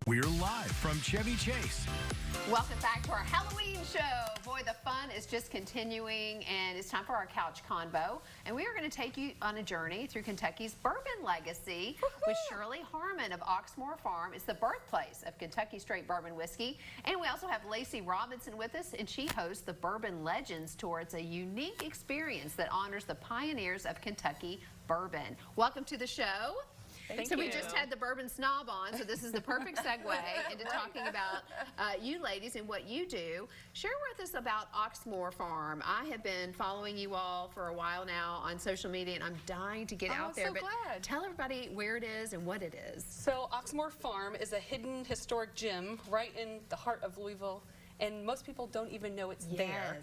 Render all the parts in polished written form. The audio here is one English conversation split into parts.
We're live from Chevy Chase. Welcome back to our Halloween show. Boy, the fun is just continuing, and it's time for our couch convo. And we are going to take you on a journey through Kentucky's bourbon legacy with Shirley Harmon of Oxmoor Farm. It's the birthplace of Kentucky straight bourbon whiskey. And we also have Lacy Robinson with us, and she hosts the Bourbon Legends Tour. It's a unique experience that honors the pioneers of Kentucky bourbon. Welcome to the show. Thank you. We just had the bourbon snob on, so this is the perfect segue into talking about you ladies and what you do. Share with us about Oxmoor Farm. I have been following you all for a while now on social media, and I'm dying to get out there. But glad. Tell everybody where it is and what it is. So Oxmoor Farm is a hidden historic gem right in the heart of Louisville, and most people don't even know it's there.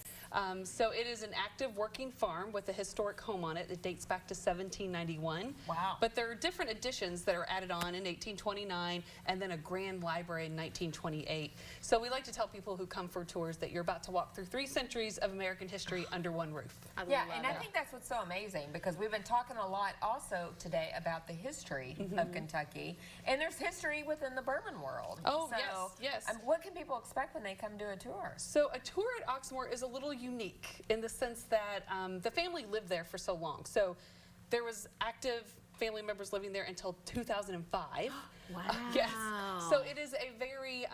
So it is an active working farm with a historic home on it that dates back to 1791. Wow. But there are different additions that are added on in 1829 and then a grand library in 1928. So we like to tell people who come for tours that you're about to walk through 3 centuries of American history under one roof. I think that's what's so amazing, because we've been talking a lot also today about the history of Kentucky, and there's history within the bourbon world. Oh, so, yes. What can people expect when they come do a tour? So a tour at Oxmoor is a little unique in the sense that the family lived there for so long. So there was active family members living there until 2005. Wow. Yes. So it is a very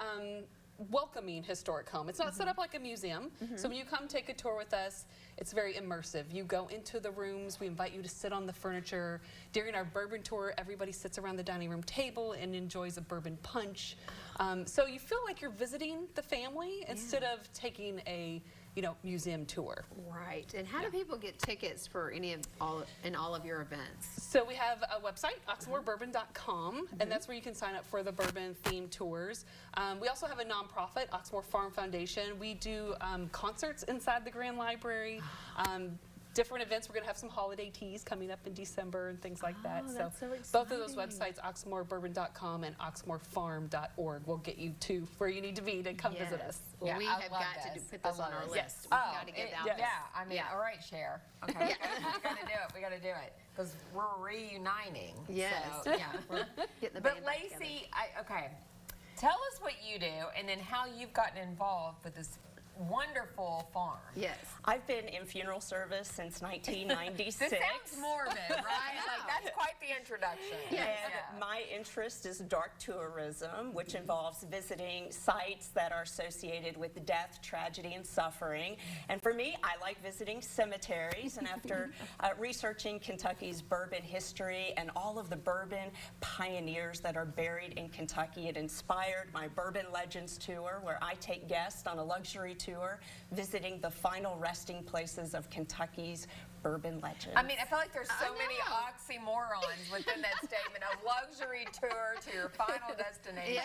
welcoming historic home. It's not set up like a museum. So when you come take a tour with us, it's very immersive. You go into the rooms, we invite you to sit on the furniture. During our bourbon tour, everybody sits around the dining room table and enjoys a bourbon punch. So you feel like you're visiting the family instead of taking a museum tour. Right. And how do people get tickets for all of your events? So we have a website, oxmoorbourbon.com, and that's where you can sign up for the bourbon themed tours. We also have a nonprofit, Oxmoor Farm Foundation. We do concerts inside the Grand Library. Different events. We're going to have some holiday teas coming up in December and things like that. That's so both of those websites, oxmoorbourbon.com and oxmoorfarm.org, will get you to where you need to be to come visit us. Well, we have got to put this on our list. Yes. We've got to get out there. I mean, all right, Cher. Okay, we got to do it. We got to do it, because we're reuniting. Yes. So, We're getting the But band back together. Lacy, okay, tell us what you do, and then how you've gotten involved with this wonderful farm. Yes. I've been in funeral service since 1996. This sounds morbid, right? Like, that's quite the introduction. And my interest is dark tourism, which involves visiting sites that are associated with death, tragedy, and suffering. And for me, I like visiting cemeteries. And after researching Kentucky's bourbon history and all of the bourbon pioneers that are buried in Kentucky, it inspired my Bourbon Legends Tour, where I take guests on a luxury tour visiting the final resting places of Kentucky's bourbon legends. I mean, I feel like there's so many oxymorons within that statement. A luxury tour to your final destination.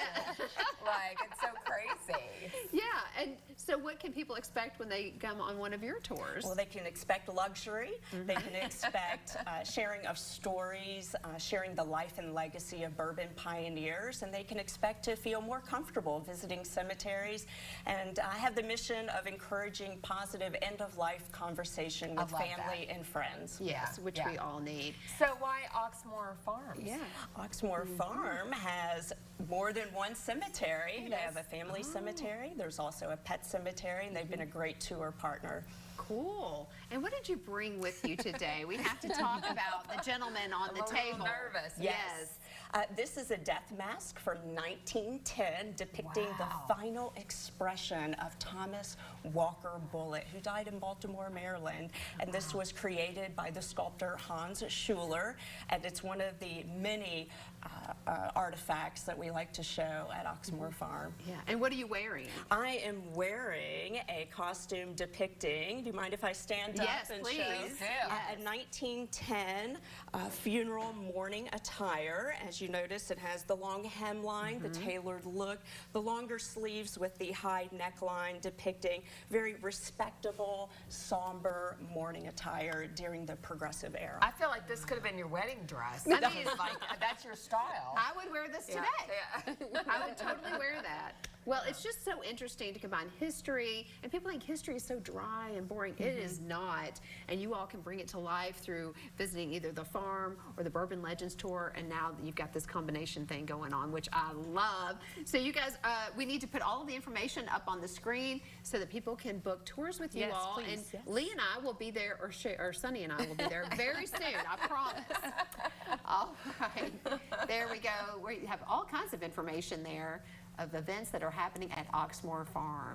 Like, it's so crazy. Yeah, and so what can people expect when they come on one of your tours? Well, they can expect luxury. They can expect sharing of stories, sharing the life and legacy of bourbon pioneers, and they can expect to feel more comfortable visiting cemeteries. And I have the mission of encouraging positive end-of-life conversation with family and friends. Yes, which we all need. So why Oxmoor Farms? Yeah. Oxmoor Farm has more than one cemetery. They have a family cemetery. There's also a pet cemetery, and they've been a great tour partner. Cool. And what did you bring with you today? We have to talk about the gentleman on the table. I'm a little nervous. Yes. This is a death mask from 1910 depicting the final expression of Thomas Walker Bullitt, who died in Baltimore, Maryland. And this was created by the sculptor Hans Schuler, and it's one of the many artifacts that we like to show at Oxmoor Farm. Yeah. And what are you wearing? I am wearing a costume depicting, do you mind if I stand up and please. show? Yes. A 1910 funeral mourning attire. As you notice, it has the long hemline, the tailored look, the longer sleeves with the high neckline depicting very respectable, somber mourning attire during the Progressive era. I feel like this could have been your wedding dress. I mean, like, that's your style. I would wear this today. Yeah. I would totally wear that. Well, it's just so interesting to combine history, and people think history is so dry and boring. It is not, and you all can bring it to life through visiting either the farm or the Bourbon Legends Tour, and now you've got this combination thing going on, which I love. So you guys, we need to put all of the information up on the screen so that people can book tours with you Yes, all. please. And Yes. Lee and I will be there, or Sunny and I will be there very soon, I promise. All right, there we go. We have all kinds of information there of events that are happening at Oxmoor Farm.